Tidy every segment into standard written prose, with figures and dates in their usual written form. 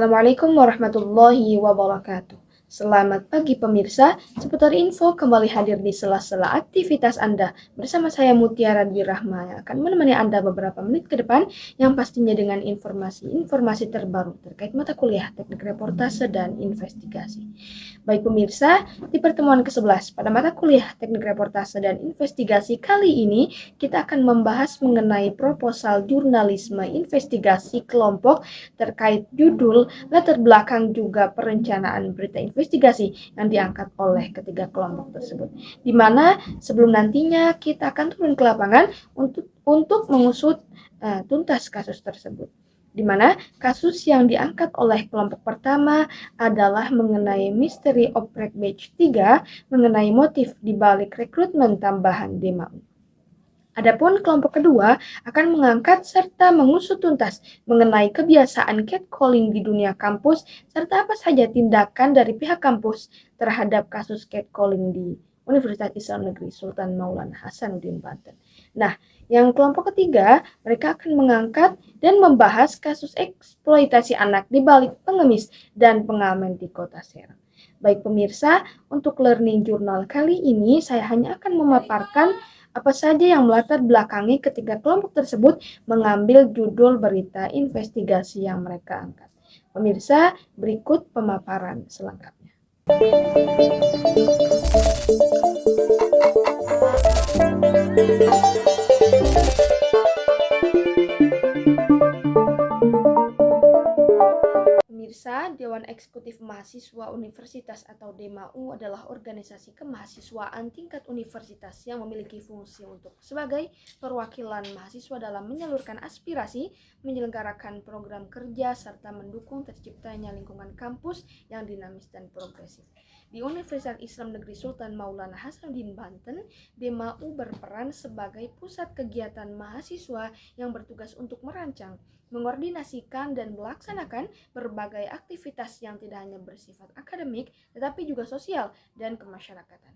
Assalamualaikum warahmatullahi wabarakatuh. Selamat pagi pemirsa, seputar info kembali hadir di sela-sela aktivitas Anda. Bersama saya Mutiara Dwi Rahma yang akan menemani Anda beberapa menit ke depan yang pastinya dengan informasi-informasi terbaru terkait mata kuliah teknik reportase dan investigasi. Baik pemirsa, di pertemuan ke-11 pada mata kuliah teknik reportase dan investigasi kali ini kita akan membahas mengenai proposal jurnalisme investigasi kelompok terkait judul, latar belakang juga perencanaan berita investigasi yang diangkat oleh ketiga kelompok tersebut. Di mana sebelum nantinya kita akan turun ke lapangan untuk mengusut tuntas kasus tersebut. Di mana kasus yang diangkat oleh kelompok pertama adalah mengenai misteri oprek batch 3 mengenai motif di balik rekrutmen tambahan DMAU. Adapun kelompok kedua akan mengangkat serta mengusut tuntas mengenai kebiasaan catcalling di dunia kampus serta apa saja tindakan dari pihak kampus terhadap kasus catcalling di Universitas Islam Negeri Sultan Maulana Hasanuddin Banten. Nah, yang kelompok ketiga, mereka akan mengangkat dan membahas kasus eksploitasi anak di balik pengemis dan pengamen di Kota Serang. Baik pemirsa, untuk learning journal kali ini saya hanya akan memaparkan apa saja yang melatar belakangi ketiga kelompok tersebut mengambil judul berita investigasi yang mereka angkat. Pemirsa, berikut pemaparan selengkapnya. Pemirsa, Dewan Eksekutif Mahasiswa Universitas atau DMAU adalah organisasi kemahasiswaan tingkat universitas yang memiliki fungsi untuk sebagai perwakilan mahasiswa dalam menyalurkan aspirasi, menyelenggarakan program kerja, serta mendukung terciptanya lingkungan kampus yang dinamis dan progresif. Di Universitas Islam Negeri Sultan Maulana Hasanuddin Banten, DMAU berperan sebagai pusat kegiatan mahasiswa yang bertugas untuk merancang, mengordinasikan dan melaksanakan berbagai aktivitas yang tidak hanya bersifat akademik tetapi juga sosial dan kemasyarakatan.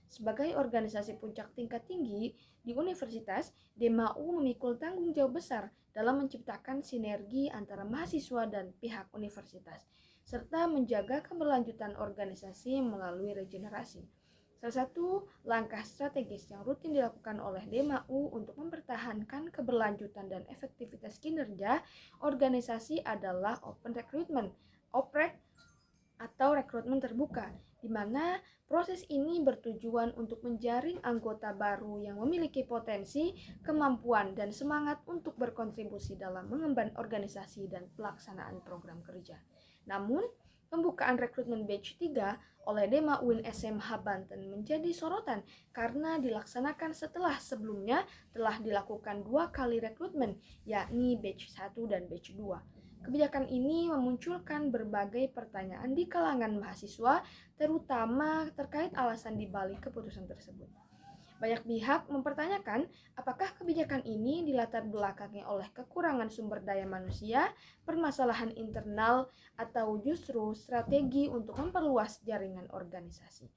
Sebagai organisasi puncak tingkat tinggi di universitas, DMAU memikul tanggung jawab besar dalam menciptakan sinergi antara mahasiswa dan pihak universitas, serta menjaga keberlanjutan organisasi melalui regenerasi. Salah satu langkah strategis yang rutin dilakukan oleh DMAU untuk mempertahankan keberlanjutan dan efektivitas kinerja organisasi adalah Open Recruitment, OPREC atau rekrutmen terbuka, di mana proses ini bertujuan untuk menjaring anggota baru yang memiliki potensi, kemampuan, dan semangat untuk berkontribusi dalam mengemban organisasi dan pelaksanaan program kerja. Namun, pembukaan rekrutmen batch 3 oleh DMA UIN SMH Banten menjadi sorotan karena dilaksanakan setelah sebelumnya telah dilakukan 2 kali rekrutmen, yakni batch 1 dan batch 2. Kebijakan ini memunculkan berbagai pertanyaan di kalangan mahasiswa, terutama terkait alasan dibalik keputusan tersebut. Banyak pihak mempertanyakan apakah kebijakan ini dilatar belakangi oleh kekurangan sumber daya manusia, permasalahan internal, atau justru strategi untuk memperluas jaringan organisasi.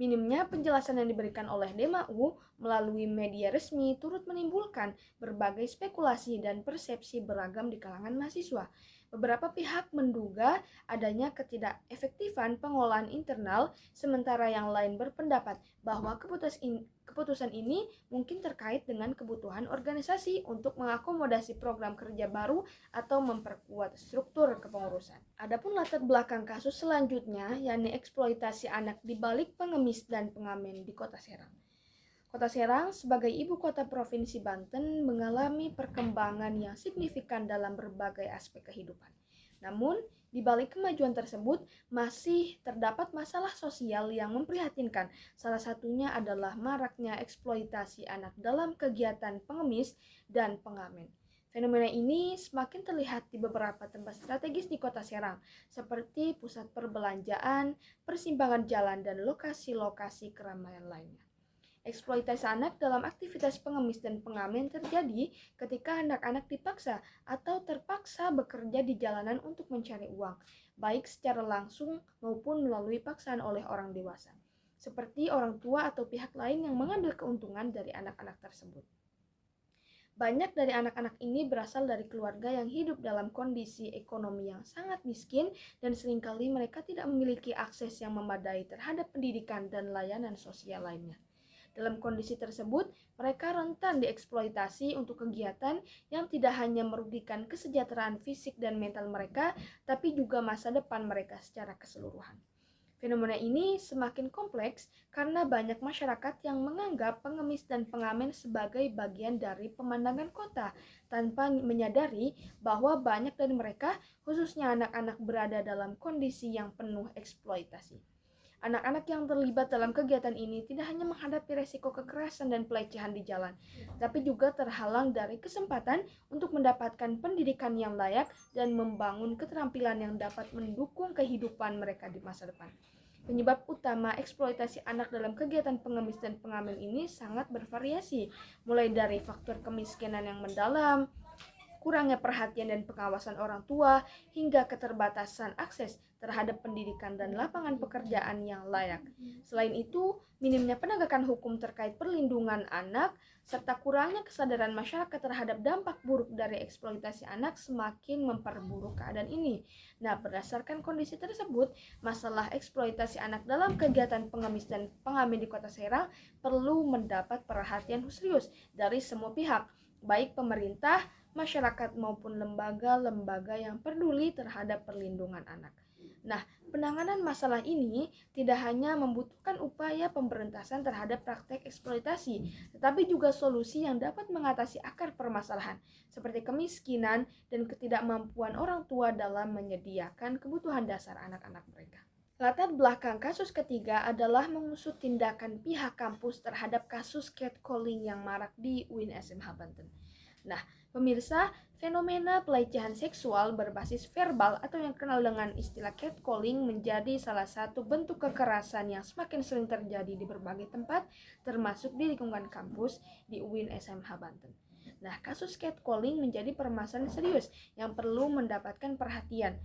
Minimnya penjelasan yang diberikan oleh DMAU melalui media resmi turut menimbulkan berbagai spekulasi dan persepsi beragam di kalangan mahasiswa. Beberapa pihak menduga adanya ketidakefektifan pengolahan internal, sementara yang lain berpendapat bahwa keputusan ini mungkin terkait dengan kebutuhan organisasi untuk mengakomodasi program kerja baru atau memperkuat struktur kepengurusan. Adapun latar belakang kasus selanjutnya, yakni eksploitasi anak di balik pengemis dan pengamen di Kota Serang. Kota Serang sebagai ibu kota Provinsi Banten mengalami perkembangan yang signifikan dalam berbagai aspek kehidupan. Namun, di balik kemajuan tersebut masih terdapat masalah sosial yang memprihatinkan. Salah satunya adalah maraknya eksploitasi anak dalam kegiatan pengemis dan pengamen. Fenomena ini semakin terlihat di beberapa tempat strategis di Kota Serang, seperti pusat perbelanjaan, persimpangan jalan, dan lokasi-lokasi keramaian lainnya. Eksploitasi anak dalam aktivitas pengemis dan pengamen terjadi ketika anak-anak dipaksa atau terpaksa bekerja di jalanan untuk mencari uang, baik secara langsung maupun melalui paksaan oleh orang dewasa, seperti orang tua atau pihak lain yang mengambil keuntungan dari anak-anak tersebut. Banyak dari anak-anak ini berasal dari keluarga yang hidup dalam kondisi ekonomi yang sangat miskin dan seringkali mereka tidak memiliki akses yang memadai terhadap pendidikan dan layanan sosial lainnya. Dalam kondisi tersebut, mereka rentan dieksploitasi untuk kegiatan yang tidak hanya merugikan kesejahteraan fisik dan mental mereka, tapi juga masa depan mereka secara keseluruhan. Fenomena ini semakin kompleks karena banyak masyarakat yang menganggap pengemis dan pengamen sebagai bagian dari pemandangan kota tanpa menyadari bahwa banyak dari mereka, khususnya anak-anak, berada dalam kondisi yang penuh eksploitasi. Anak-anak yang terlibat dalam kegiatan ini tidak hanya menghadapi resiko kekerasan dan pelecehan di jalan, tapi juga terhalang dari kesempatan untuk mendapatkan pendidikan yang layak dan membangun keterampilan yang dapat mendukung kehidupan mereka di masa depan. Penyebab utama eksploitasi anak dalam kegiatan pengemis dan pengamen ini sangat bervariasi, mulai dari faktor kemiskinan yang mendalam, kurangnya perhatian dan pengawasan orang tua, hingga keterbatasan akses terhadap pendidikan dan lapangan pekerjaan yang layak. Selain itu, minimnya penegakan hukum terkait perlindungan anak, serta kurangnya kesadaran masyarakat terhadap dampak buruk dari eksploitasi anak semakin memperburuk keadaan ini. Nah, berdasarkan kondisi tersebut, masalah eksploitasi anak dalam kegiatan pengemis dan pengamen di Kota Serang perlu mendapat perhatian serius dari semua pihak, baik pemerintah, masyarakat maupun lembaga-lembaga yang peduli terhadap perlindungan anak. Nah, penanganan masalah ini tidak hanya membutuhkan upaya pemberantasan terhadap praktek eksploitasi, tetapi juga solusi yang dapat mengatasi akar permasalahan, seperti kemiskinan dan ketidakmampuan orang tua dalam menyediakan kebutuhan dasar anak-anak mereka. Latar belakang kasus ketiga adalah mengusut tindakan pihak kampus terhadap kasus catcalling yang marak di UIN SMH Banten. Nah, pemirsa, fenomena pelecehan seksual berbasis verbal atau yang dikenal dengan istilah catcalling menjadi salah satu bentuk kekerasan yang semakin sering terjadi di berbagai tempat, termasuk di lingkungan kampus di UIN SMH Banten. Nah, kasus catcalling menjadi permasalahan serius yang perlu mendapatkan perhatian.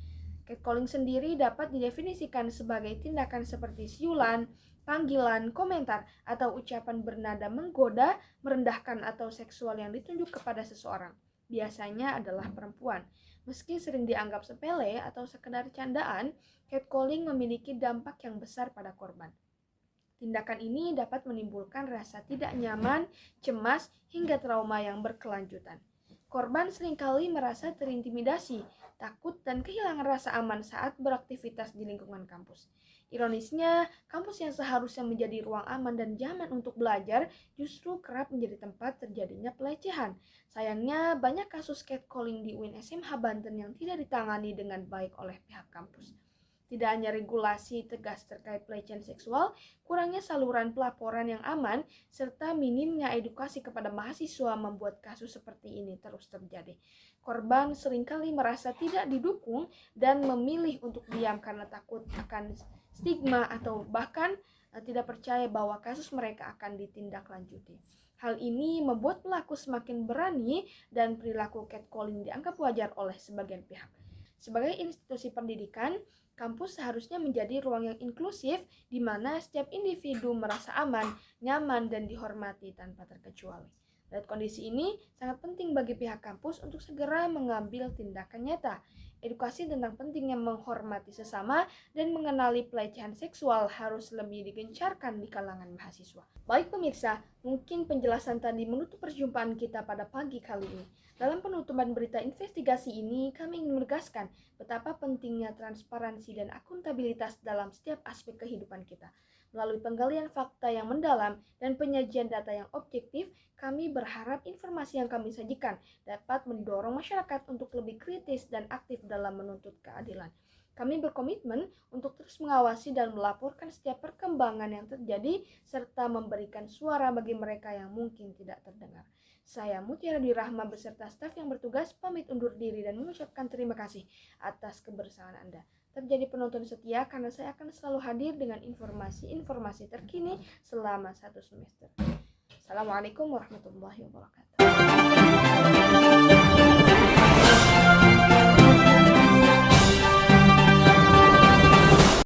Catcalling sendiri dapat didefinisikan sebagai tindakan seperti siulan, panggilan, komentar, atau ucapan bernada menggoda, merendahkan, atau seksual yang ditunjuk kepada seseorang. Biasanya adalah perempuan. Meski sering dianggap sepele atau sekedar candaan, catcalling memiliki dampak yang besar pada korban. Tindakan ini dapat menimbulkan rasa tidak nyaman, cemas, hingga trauma yang berkelanjutan. Korban seringkali merasa terintimidasi, takut, dan kehilangan rasa aman saat beraktivitas di lingkungan kampus. Ironisnya, kampus yang seharusnya menjadi ruang aman dan nyaman untuk belajar justru kerap menjadi tempat terjadinya pelecehan. Sayangnya, banyak kasus catcalling di UIN SMH Banten yang tidak ditangani dengan baik oleh pihak kampus. Tidak hanya regulasi tegas terkait pelecehan seksual, kurangnya saluran pelaporan yang aman, serta minimnya edukasi kepada mahasiswa membuat kasus seperti ini terus terjadi. Korban seringkali merasa tidak didukung dan memilih untuk diam karena takut akan stigma atau bahkan tidak percaya bahwa kasus mereka akan ditindaklanjuti. Hal ini membuat pelaku semakin berani dan perilaku catcalling dianggap wajar oleh sebagian pihak. Sebagai institusi pendidikan, kampus seharusnya menjadi ruang yang inklusif di mana setiap individu merasa aman, nyaman, dan dihormati tanpa terkecuali. Dalam kondisi ini, sangat penting bagi pihak kampus untuk segera mengambil tindakan nyata. Edukasi tentang pentingnya menghormati sesama dan mengenali pelecehan seksual harus lebih digencarkan di kalangan mahasiswa. Baik pemirsa, mungkin penjelasan tadi menutup perjumpaan kita pada pagi kali ini. Dalam penutupan berita investigasi ini, kami ingin menegaskan betapa pentingnya transparansi dan akuntabilitas dalam setiap aspek kehidupan kita. Melalui penggalian fakta yang mendalam dan penyajian data yang objektif, kami berharap informasi yang kami sajikan dapat mendorong masyarakat untuk lebih kritis dan aktif dalam menuntut keadilan. Kami berkomitmen untuk terus mengawasi dan melaporkan setiap perkembangan yang terjadi serta memberikan suara bagi mereka yang mungkin tidak terdengar. Saya Mutiara Dwi Rahma beserta staf yang bertugas pamit undur diri dan mengucapkan terima kasih atas kebersamaan Anda. Tetap jadi penonton setia karena saya akan selalu hadir dengan informasi-informasi terkini selama 1 semester. Assalamualaikum warahmatullahi wabarakatuh.